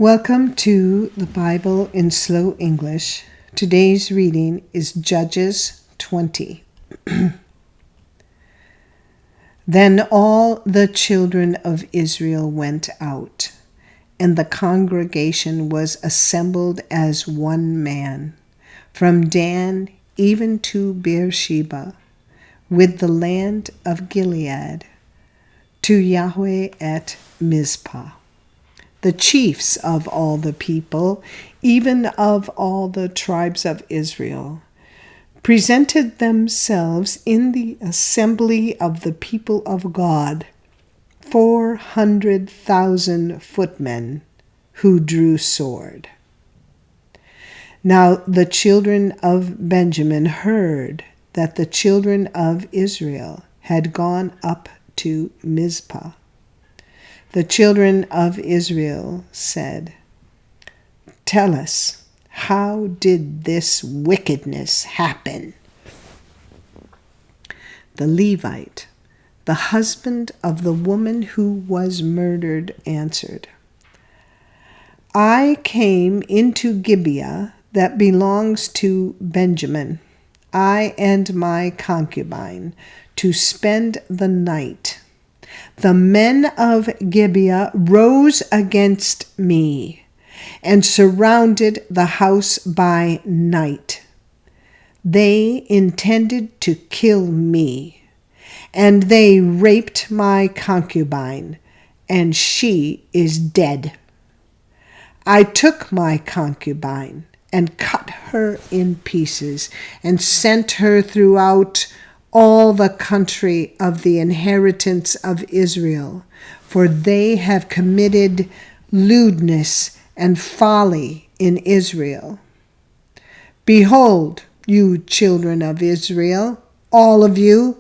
Welcome to the Bible in Slow English. Today's reading is Judges 20. Then all the children of Israel went out, and the congregation was assembled as one man, from Dan even to Beersheba, with the land of Gilead, to Yahweh at Mizpah. The chiefs of all the people, even of all the tribes of Israel, presented themselves in the assembly of the people of God, 400,000 footmen who drew sword. Now the children of Benjamin heard that the children of Israel had gone up to Mizpah. The children of Israel said, "Tell us, how did this wickedness happen?" The Levite, the husband of the woman who was murdered, answered, "I came into Gibeah that belongs to Benjamin, I and my concubine, to spend the night. The men of Gibeah rose against me and surrounded the house by night. They intended to kill me, and they raped my concubine, and she is dead. I took my concubine and cut her in pieces and sent her throughout all the country of the inheritance of Israel, for they have committed lewdness and folly in Israel. Behold, you children of Israel, all of you,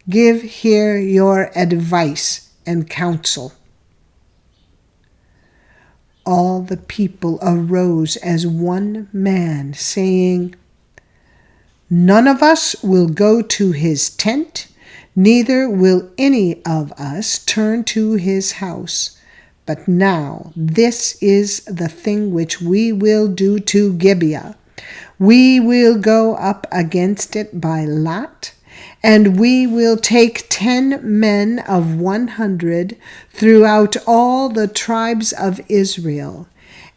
give here your advice and counsel." All the people arose as one man, saying, "None of us will go to his tent, neither will any of us turn to his house. But now this is the thing which we will do to Gibeah. We will go up against it by lot, and we will take 10 men of 100 throughout all the tribes of Israel,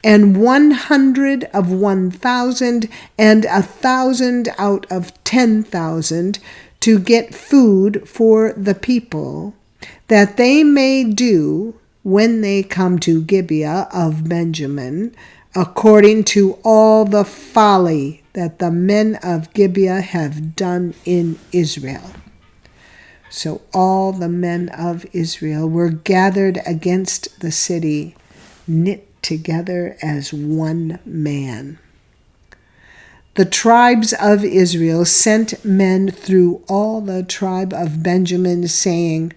and 100 of 1,000, and 1,000 out of 10,000, to get food for the people, that they may do, when they come to Gibeah of Benjamin, according to all the folly that the men of Gibeah have done in Israel." So all the men of Israel were gathered against the city, knit together as one man. The tribes of Israel sent men through all the tribe of Benjamin, saying,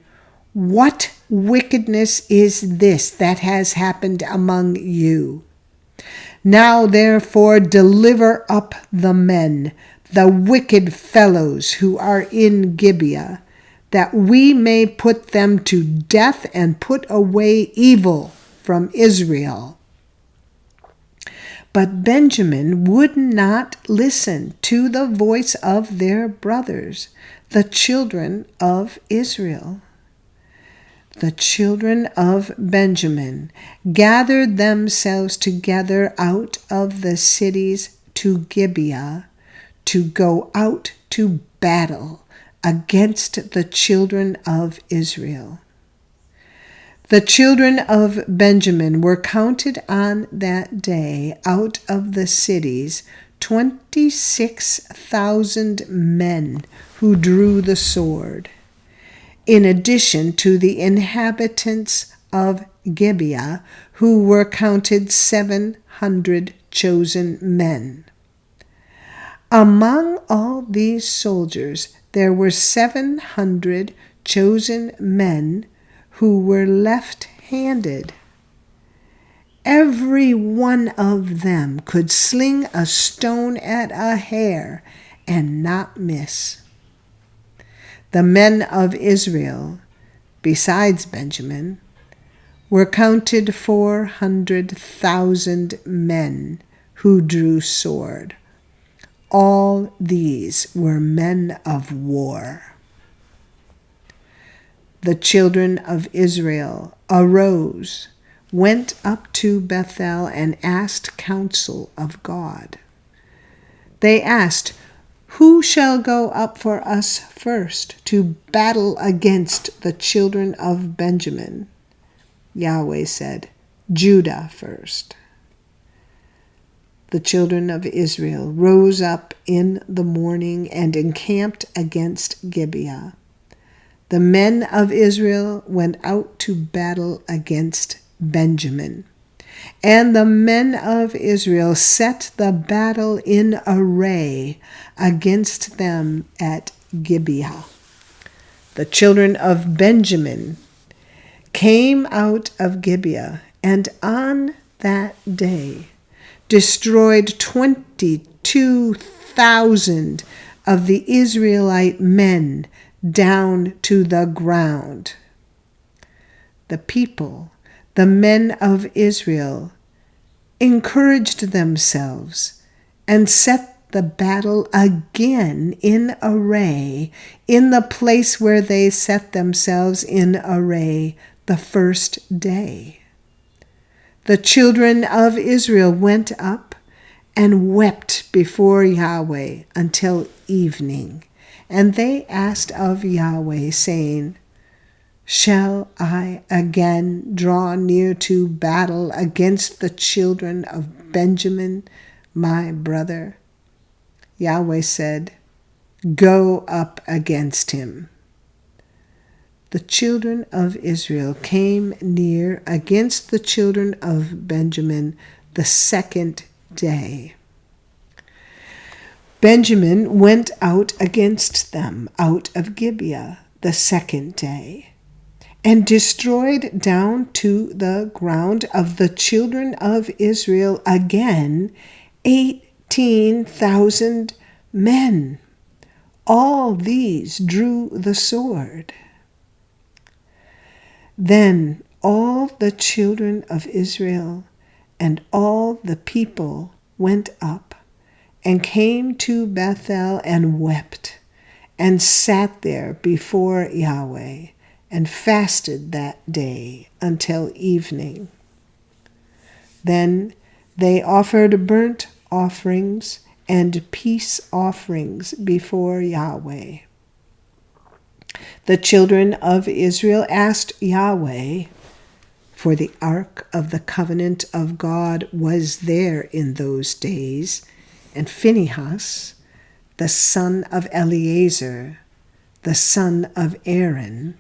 "What wickedness is this that has happened among you? Now therefore deliver up the men, the wicked fellows who are in Gibeah, that we may put them to death and put away evil from Israel." But Benjamin would not listen to the voice of their brothers, the children of Israel. The children of Benjamin gathered themselves together out of the cities to Gibeah to go out to battle against the children of Israel. The children of Benjamin were counted on that day out of the cities 26,000 men who drew the sword, in addition to the inhabitants of Gibeah, who were counted 700 chosen men. Among all these soldiers there were 700 chosen men who were left-handed. Every one of them could sling a stone at a hare and not miss. The men of Israel, besides Benjamin, were counted 400,000 men who drew sword. All these were men of war. The children of Israel arose, went up to Bethel, and asked counsel of God. They asked, "Who shall go up for us first to battle against the children of Benjamin?" Yahweh said, "Judah first." The children of Israel rose up in the morning and encamped against Gibeah. The men of Israel went out to battle against Benjamin, and the men of Israel set the battle in array against them at Gibeah. The children of Benjamin came out of Gibeah, and on that day destroyed 22,000 of the Israelite men down to the ground. The people, the men of Israel, encouraged themselves and set the battle again in array in the place where they set themselves in array the first day. The children of Israel went up and wept before Yahweh until evening. And they asked of Yahweh, saying, "Shall I again draw near to battle against the children of Benjamin, my brother?" Yahweh said, "Go up against him." The children of Israel came near against the children of Benjamin the second day. Benjamin went out against them out of Gibeah the second day, and destroyed down to the ground of the children of Israel again 18,000 men. All these drew the sword. Then all the children of Israel and all the people went up and came to Bethel and wept, and sat there before Yahweh, and fasted that day until evening. Then they offered burnt offerings and peace offerings before Yahweh. The children of Israel asked Yahweh, for the ark of the covenant of God was there in those days, and Phinehas, the son of Eleazar, the son of Aaron,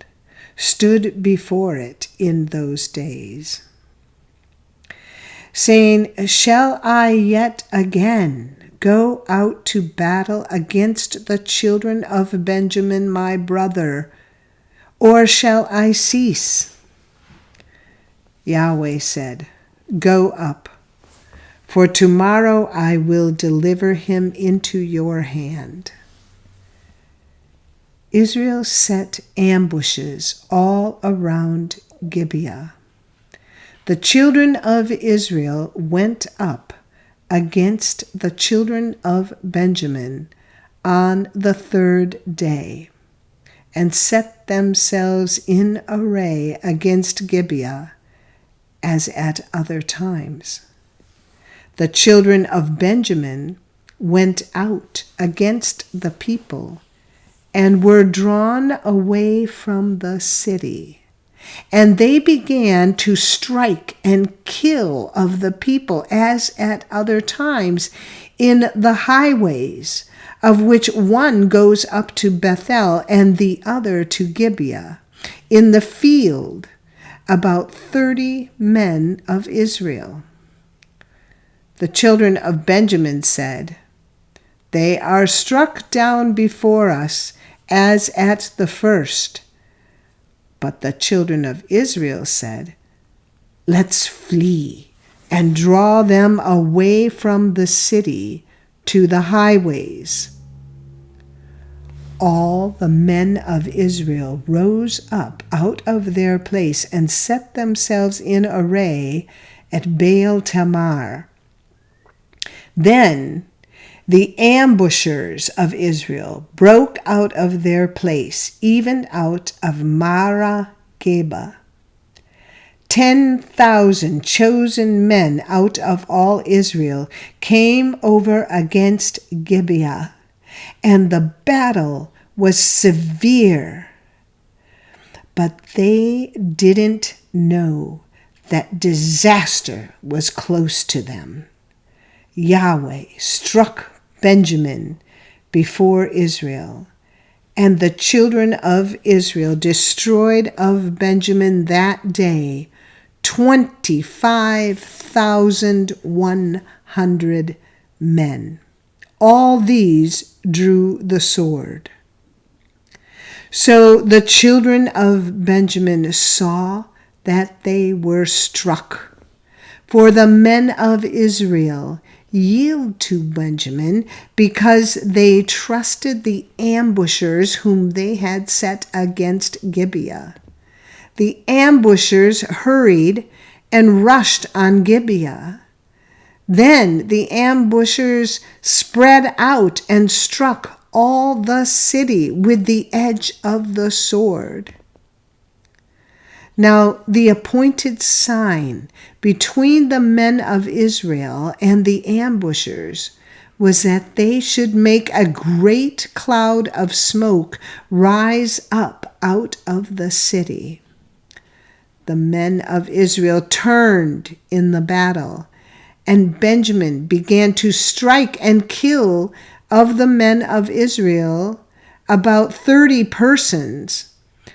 stood before it in those days, saying, "Shall I yet again go out to battle against the children of Benjamin my brother, or shall I cease?" Yahweh said, "Go up, for tomorrow I will deliver him into your hand." Israel set ambushes all around Gibeah. The children of Israel went up against the children of Benjamin on the third day, and set themselves in array against Gibeah, as at other times. The children of Benjamin went out against the people, and were drawn away from the city. And they began to strike and kill of the people, as at other times, in the highways, of which one goes up to Bethel and the other to Gibeah, in the field, about 30 men of Israel. The children of Benjamin said, "They are struck down before us, as at the first." But the children of Israel said, "Let's flee and draw them away from the city to the highways." all the men of Israel rose up out of their place and set themselves in array at Baal Tamar. Then the ambushers of Israel broke out of their place, even out of Marah-Geba. 10,000 chosen men out of all Israel came over against Gibeah, and the battle was severe. But they didn't know that disaster was close to them. Yahweh struck Benjamin before Israel, and the children of Israel destroyed of Benjamin that day 25,100 men. All these drew the sword. So the children of Benjamin saw that they were struck. For the men of Israel yield to Benjamin because they trusted the ambushers whom they had set against Gibeah. The ambushers hurried and rushed on Gibeah. Then the ambushers spread out and struck all the city with the edge of the sword. Now the appointed sign between the men of Israel and the ambushers was that they should make a great cloud of smoke rise up out of the city. The men of Israel turned in the battle, and Benjamin began to strike and kill of the men of Israel about 30 persons.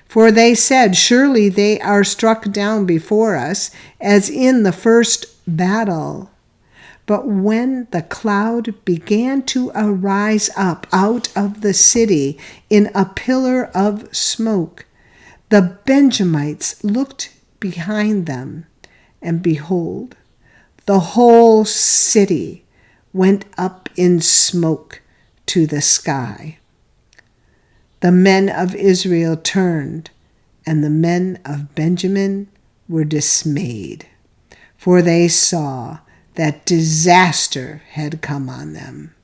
For they said, "Surely they are struck down before us, as in the first battle." But when the cloud began to arise up out of the city in a pillar of smoke, the Benjamites looked behind them, and behold, the whole city went up in smoke to the sky. The men of Israel turned, and the men of Benjamin were dismayed, for they saw that disaster had come on them.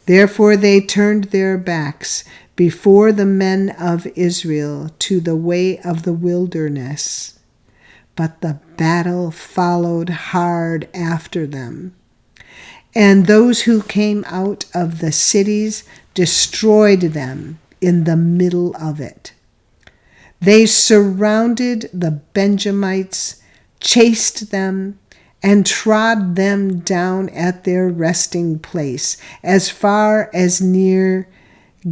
Therefore they turned their backs before the men of Israel to the way of the wilderness. But the battle followed hard after them, and those who came out of the cities destroyed them in the middle of it. They surrounded the Benjamites, chased them, and trod them down at their resting place, as far as near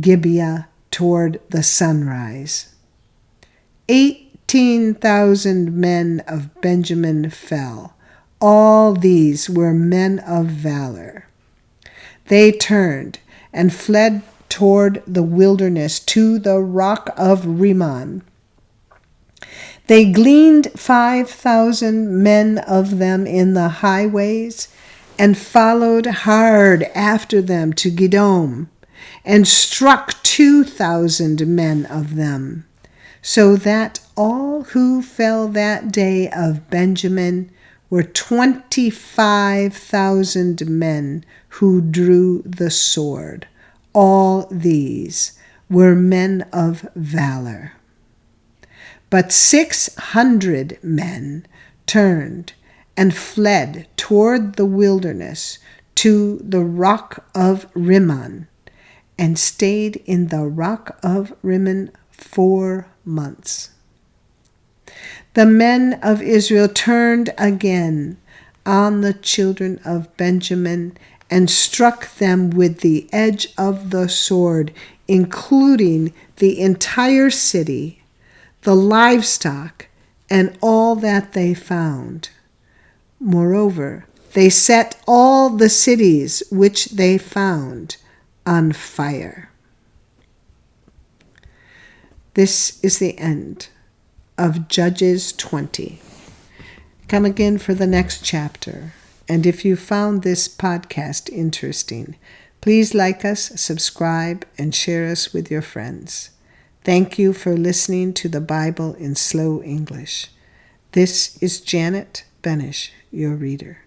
Gibeah toward the sunrise. 18,000 men of Benjamin fell. All these were men of valor. They turned and fled toward the wilderness to the rock of Rimmon. They gleaned 5,000 men of them in the highways and followed hard after them to Gidom and struck 2,000 men of them, so that all who fell that day of Benjamin were 25,000 men who drew the sword. All these were men of valor. But 600 men turned and fled toward the wilderness to the rock of Rimmon, and stayed in the rock of Rimmon 4 months. The men of Israel turned again on the children of Benjamin and struck them with the edge of the sword, including the entire city, the livestock, and all that they found. Moreover, they set all the cities which they found on fire. This is the end of Judges 20. Come again for the next chapter. And if you found this podcast interesting, Please like us, subscribe, and share us with your friends. Thank you for listening to the Bible in Slow English. This is Janet Benish, your reader.